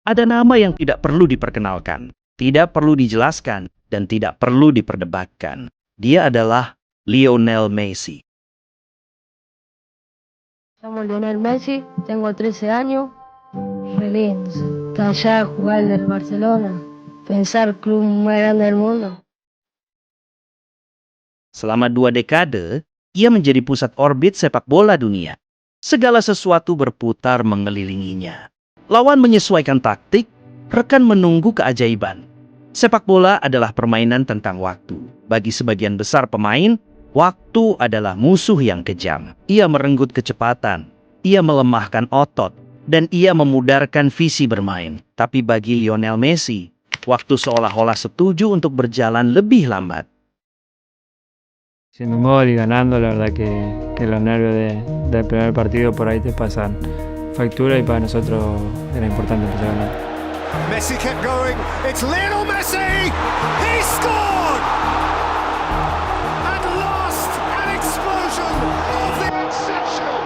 Ada nama yang tidak perlu diperkenalkan, tidak perlu dijelaskan, dan tidak perlu diperdebatkan. Dia adalah Lionel Messi. Llamo Lionel Messi, tengo 13 años, re lindo. Estar allá, jugar del Barcelona, pensar club más grande del mundo. Selama 2 dekade, ia menjadi pusat orbit sepak bola dunia. Segala sesuatu berputar mengelilinginya. Lawan menyesuaikan taktik, rekan menunggu keajaiban. Sepak bola adalah permainan tentang waktu. Bagi sebagian besar pemain, waktu adalah musuh yang kejam. Ia merenggut kecepatan, ia melemahkan otot, dan ia memudarkan visi bermain. Tapi bagi Lionel Messi, waktu seolah-olah setuju untuk berjalan lebih lambat. Haciendo un gol y ganando, la verdad que los nervios del primer partido por ahí te pasan factura y para nosotros era importante empezar a ganar. Messi kept going. It's Lionel Messi! He scored! At last, an explosion of the exceptional.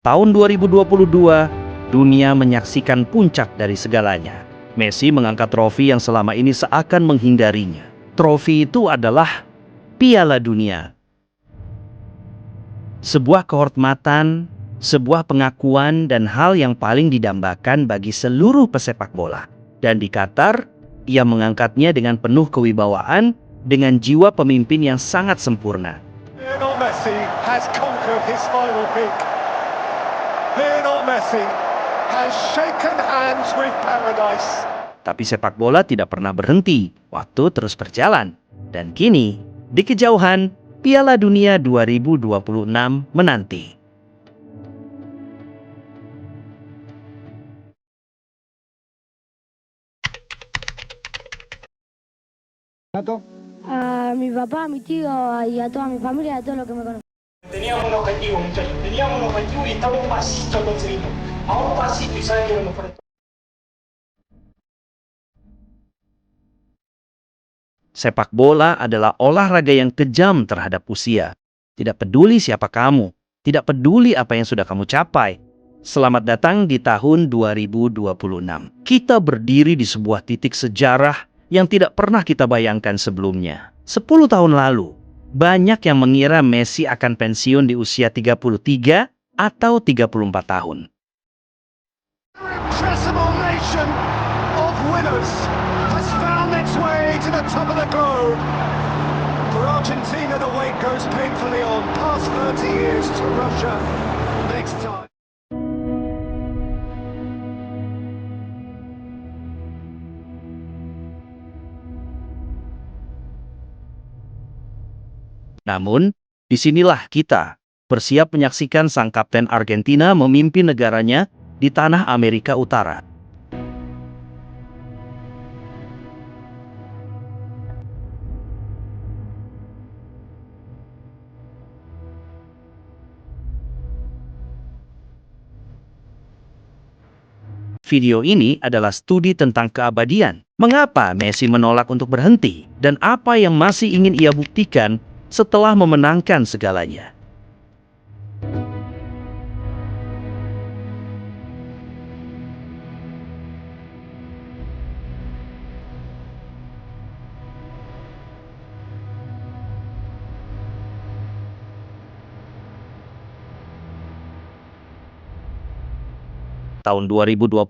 Tahun 2022, dunia menyaksikan puncak dari segalanya. Messi mengangkat trofi yang selama ini seakan menghindarinya. Trofi itu adalah Piala Dunia. Sebuah kehormatan, sebuah pengakuan, dan hal yang paling didambakan bagi seluruh pesepak bola. Dan di Qatar, ia mengangkatnya dengan penuh kewibawaan, dengan jiwa pemimpin yang sangat sempurna. Lionel Messi has conquered his final peak. Lionel Messi has shaken hands with paradise. Tapi sepak bola tidak pernah berhenti, waktu terus berjalan. Dan kini, di kejauhan, Piala Dunia 2026 menanti. A mi papá, a mi tío y a toda mi familia, a todos los que me conocen. Teníamos un objetivo, muchachos. Teníamos un objetivo y estamos un pasito a conseguirlo. A un pasito y saben que lo mejor es. Sepak bola adalah olahraga yang kejam terhadap usia. Tidak peduli siapa kamu, tidak peduli apa yang sudah kamu capai. Selamat datang di tahun 2026. Kita berdiri di sebuah titik sejarah yang tidak pernah kita bayangkan sebelumnya. 10 tahun lalu, banyak yang mengira Messi akan pensiun di usia 33 atau 34 tahun. Irrepressible nation of winners has found its way to the top of the globe. For Argentina, the wait goes painfully on. Past 30 years to Russia next time. Namun, disinilah kita bersiap menyaksikan sang kapten Argentina memimpin negaranya di tanah Amerika Utara. Video ini adalah studi tentang keabadian. Mengapa Messi menolak untuk berhenti? Dan apa yang masih ingin ia buktikan setelah memenangkan segalanya? Tahun 2026,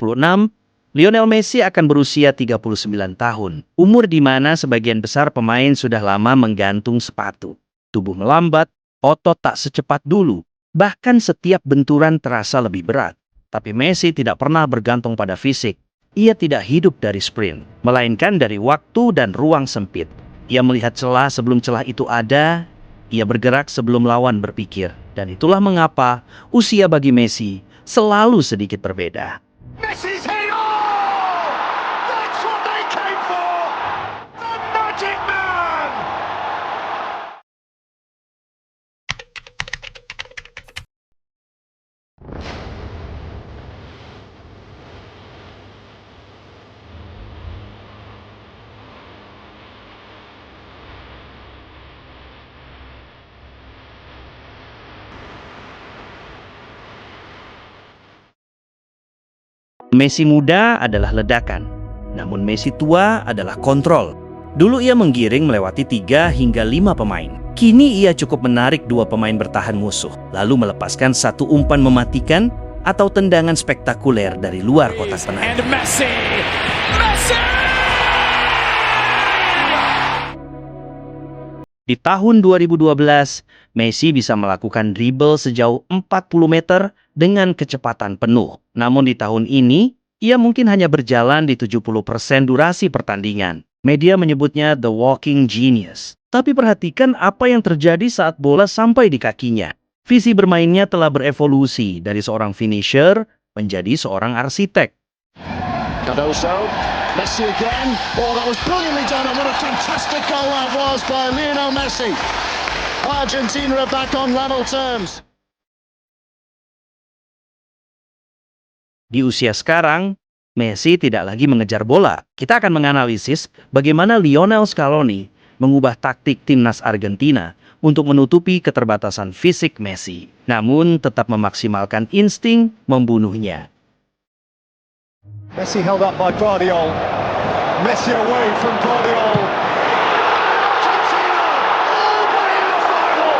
Lionel Messi akan berusia 39 tahun. Umur di mana sebagian besar pemain sudah lama menggantung sepatu. Tubuh melambat, otot tak secepat dulu. Bahkan setiap benturan terasa lebih berat. Tapi Messi tidak pernah bergantung pada fisik. Ia tidak hidup dari sprint, melainkan dari waktu dan ruang sempit. Ia melihat celah sebelum celah itu ada. Ia bergerak sebelum lawan berpikir. Dan itulah mengapa usia bagi Messi selalu sedikit berbeda. Messi's hit! Oh! That's what they came for! The Magic Man! Messi muda adalah ledakan, namun Messi tua adalah kontrol. Dulu ia menggiring melewati 3 hingga 5 pemain. Kini ia cukup menarik 2 pemain bertahan musuh, lalu melepaskan 1 umpan mematikan atau tendangan spektakuler dari luar kotak penalti. And Messi! Di tahun 2012, Messi bisa melakukan dribble sejauh 40 meter dengan kecepatan penuh. Namun di tahun ini, ia mungkin hanya berjalan di 70% durasi pertandingan. Media menyebutnya the walking genius. Tapi perhatikan apa yang terjadi saat bola sampai di kakinya. Visi bermainnya telah berevolusi dari seorang finisher menjadi seorang arsitek. Cardoso, Messi again. Oh, that was brilliantly done, and what a fantastic goal that was by Lionel Messi. Argentina are back on level terms. Di usia sekarang, Messi tidak lagi mengejar bola. Kita akan menganalisis bagaimana Lionel Scaloni mengubah taktik timnas Argentina untuk menutupi keterbatasan fisik Messi, namun tetap memaksimalkan insting membunuhnya. Messi held up by Guardiola. Messi away from Guardiola. Argentina all but in the final.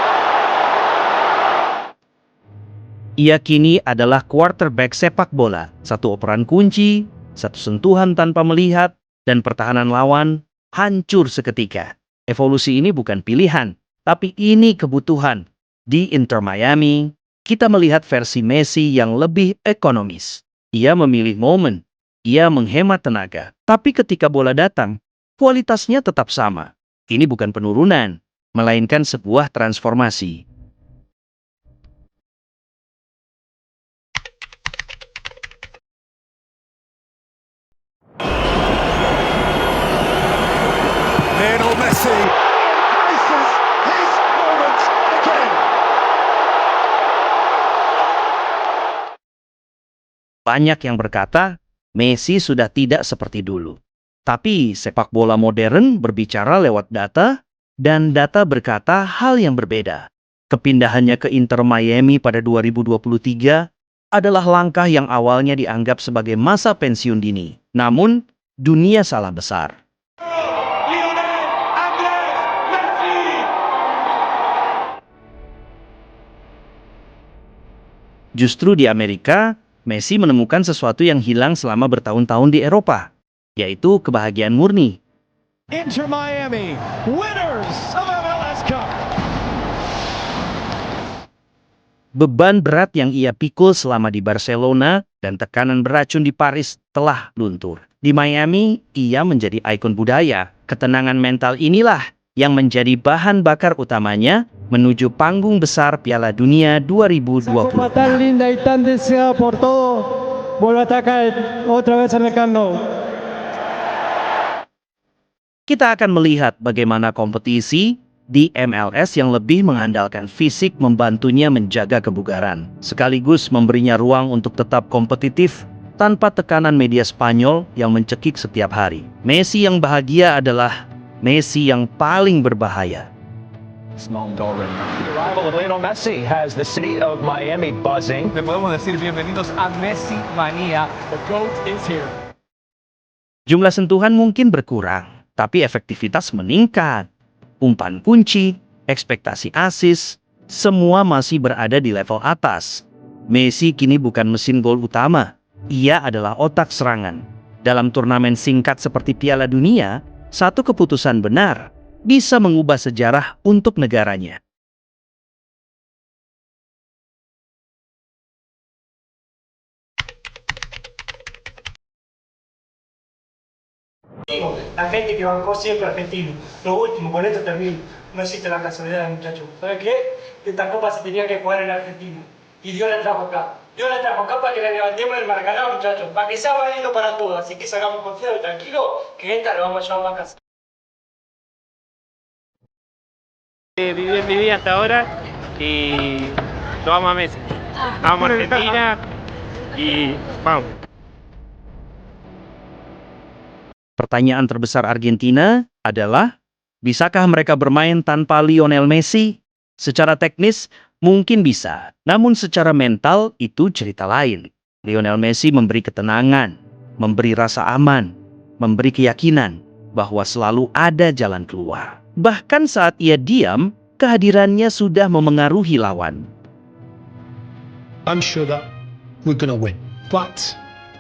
Ia kini adalah quarterback sepak bola. 1 operan kunci, 1 sentuhan tanpa melihat, dan pertahanan lawan hancur seketika. Evolusi ini bukan pilihan, tapi ini kebutuhan. Di Inter Miami, kita melihat versi Messi yang lebih ekonomis. Ia memilih momen. Ia menghemat tenaga, tapi ketika bola datang, kualitasnya tetap sama. Ini bukan penurunan, melainkan sebuah transformasi. Lionel Messi faces his moment again. Banyak yang berkata, Messi sudah tidak seperti dulu. Tapi sepak bola modern berbicara lewat data, dan data berkata hal yang berbeda. Kepindahannya ke Inter Miami pada 2023 adalah langkah yang awalnya dianggap sebagai masa pensiun dini. Namun, dunia salah besar. Lionel Andrés Messi! Justru di Amerika, Messi menemukan sesuatu yang hilang selama bertahun-tahun di Eropa, yaitu kebahagiaan murni. Inter Miami, winners of MLS Cup. Beban berat yang ia pikul selama di Barcelona dan tekanan beracun di Paris telah luntur. Di Miami, ia menjadi ikon budaya. Ketenangan mental inilah yang menjadi bahan bakar utamanya menuju panggung besar Piala Dunia 2020. Tan linda y tan deseada por todos, vuelve a atacar otra vez en el Camp Nou. Kita akan melihat bagaimana kompetisi di MLS yang lebih mengandalkan fisik membantunya menjaga kebugaran, sekaligus memberinya ruang untuk tetap kompetitif tanpa tekanan media Spanyol yang mencekik setiap hari. Messi yang bahagia adalah Messi yang paling berbahaya. The arrival of Lionel Messi has the city of Miami buzzing. Le podemos decir bienvenidos a Messi Manía. The GOAT is here. Jumlah sentuhan mungkin berkurang, tapi efektivitas meningkat. Umpan kunci, ekspektasi asis, semua masih berada di level atas. Messi kini bukan mesin gol utama, ia adalah otak serangan. Dalam turnamen singkat seperti Piala Dunia, satu keputusan benar bisa mengubah sejarah untuk negaranya. La gente que bancó siempre argentino. Lo último, con esto termino. No existe la casualidad, muchachos. ¿Sabes qué? Esta copa se tenía que jugar en Argentina. Y Dios la trajo acá. Dios la trajo acá para que la levantemos en el Maracaná, muchachos. Para que sea válido para todos. Así que salgamos confiados y tranquilos, que esta lo vamos a llevar a casa. Viví hasta ahora y lo vamos a Messi. Vamos a Argentina y vamos. Pertanyaan terbesar Argentina adalah, bisakah mereka bermain tanpa Lionel Messi? Secara teknis, mungkin bisa. Namun secara mental, itu cerita lain. Lionel Messi memberi ketenangan, memberi rasa aman, memberi keyakinan bahwa selalu ada jalan keluar. Bahkan saat ia diam, kehadirannya sudah memengaruhi lawan. I'm sure that we're going to win, but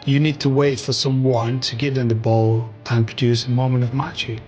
you need to wait for someone to give them the ball and produce a moment of magic.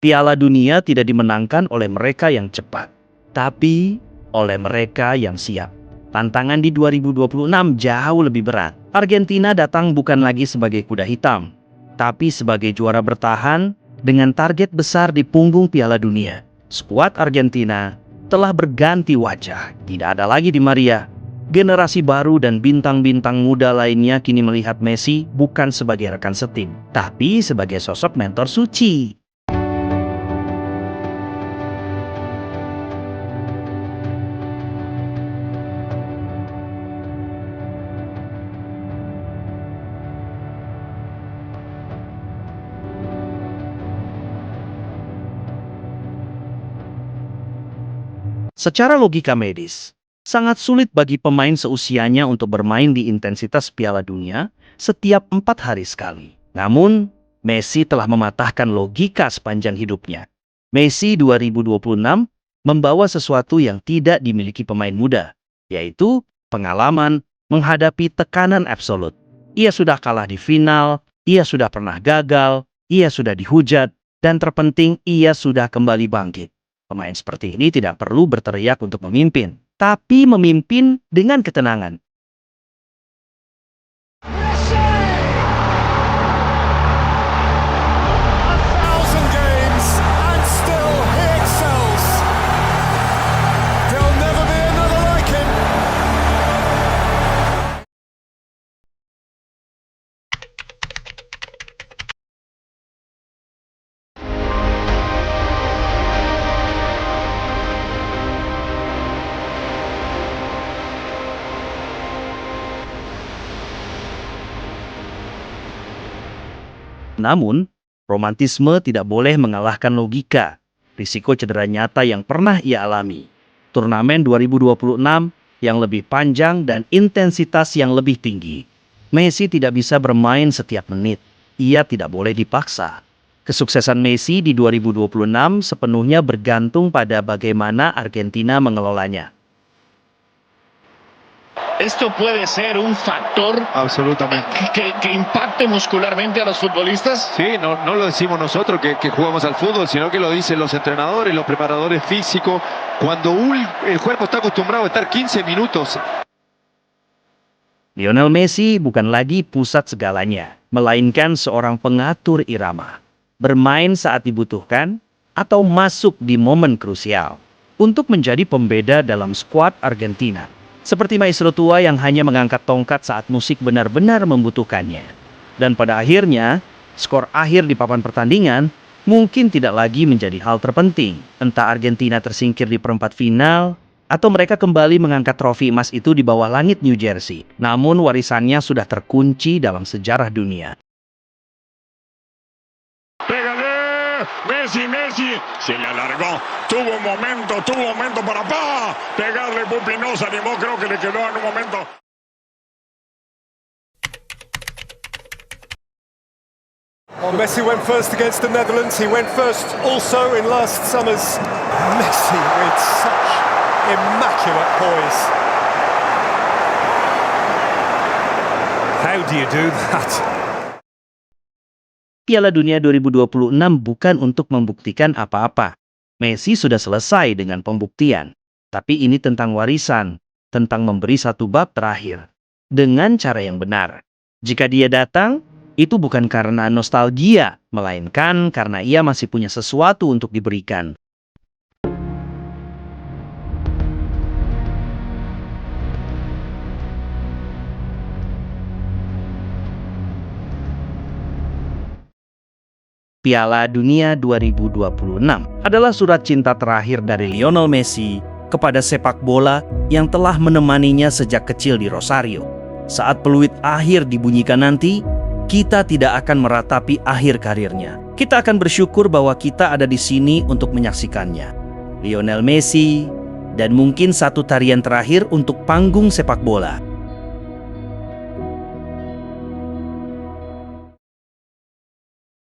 Piala Dunia tidak dimenangkan oleh mereka yang cepat, tapi oleh mereka yang siap. Tantangan di 2026 jauh lebih berat. Argentina datang bukan lagi sebagai kuda hitam, tapi sebagai juara bertahan dengan target besar di punggung Piala Dunia. Skuad Argentina telah berganti wajah. Tidak ada lagi Di Maria. Generasi baru dan bintang-bintang muda lainnya kini melihat Messi bukan sebagai rekan setim, tapi sebagai sosok mentor suci. Secara logika medis, sangat sulit bagi pemain seusianya untuk bermain di intensitas Piala Dunia setiap 4 hari sekali. Namun, Messi telah mematahkan logika sepanjang hidupnya. Messi 2026 membawa sesuatu yang tidak dimiliki pemain muda, yaitu pengalaman menghadapi tekanan absolut. Ia sudah kalah di final, ia sudah pernah gagal, ia sudah dihujat, dan terpenting ia sudah kembali bangkit. Pemain seperti ini tidak perlu berteriak untuk memimpin, tapi memimpin dengan ketenangan. Namun, romantisme tidak boleh mengalahkan logika. Risiko cedera nyata yang pernah ia alami. Turnamen 2026 yang lebih panjang dan intensitas yang lebih tinggi. Messi tidak bisa bermain setiap menit. Ia tidak boleh dipaksa. Kesuksesan Messi di 2026 sepenuhnya bergantung pada bagaimana Argentina mengelolanya. ¿Esto puede ser un factor Absolutamente. que impacte muscularmente a los futbolistas? Sí, no lo decimos nosotros que jugamos al fútbol, sino que lo dicen los entrenadores, los preparadores físicos. Cuando el cuerpo está acostumbrado a estar 15 minutos. Lionel Messi bukan lagi pusat segalanya, melainkan seorang pengatur irama. Bermain saat dibutuhkan atau masuk di momen krusial untuk menjadi pembeda dalam skuad Argentina. Seperti maestro tua yang hanya mengangkat tongkat saat musik benar-benar membutuhkannya. Dan pada akhirnya, skor akhir di papan pertandingan mungkin tidak lagi menjadi hal terpenting. Entah Argentina tersingkir di perempat final, atau mereka kembali mengangkat trofi emas itu di bawah langit New Jersey. Namun warisannya sudah terkunci dalam sejarah dunia. Messi, se le alargó, tuvo un momento para pegarle, Pupi no se animó, creo que le quedó en un momento. Well, Messi went first against the Netherlands. He went first also in last summer's. Messi with such immaculate poise. How do you do that? Piala Dunia 2026 bukan untuk membuktikan apa-apa. Messi sudah selesai dengan pembuktian. Tapi ini tentang warisan, tentang memberi satu bab terakhir. Dengan cara yang benar. Jika dia datang, itu bukan karena nostalgia, melainkan karena ia masih punya sesuatu untuk diberikan. Piala Dunia 2026 adalah surat cinta terakhir dari Lionel Messi kepada sepak bola yang telah menemaninya sejak kecil di Rosario. Saat peluit akhir dibunyikan nanti, kita tidak akan meratapi akhir karirnya, Kita akan bersyukur bahwa kita ada di sini untuk menyaksikannya. Lionel Messi, dan mungkin satu tarian terakhir untuk panggung sepak bola.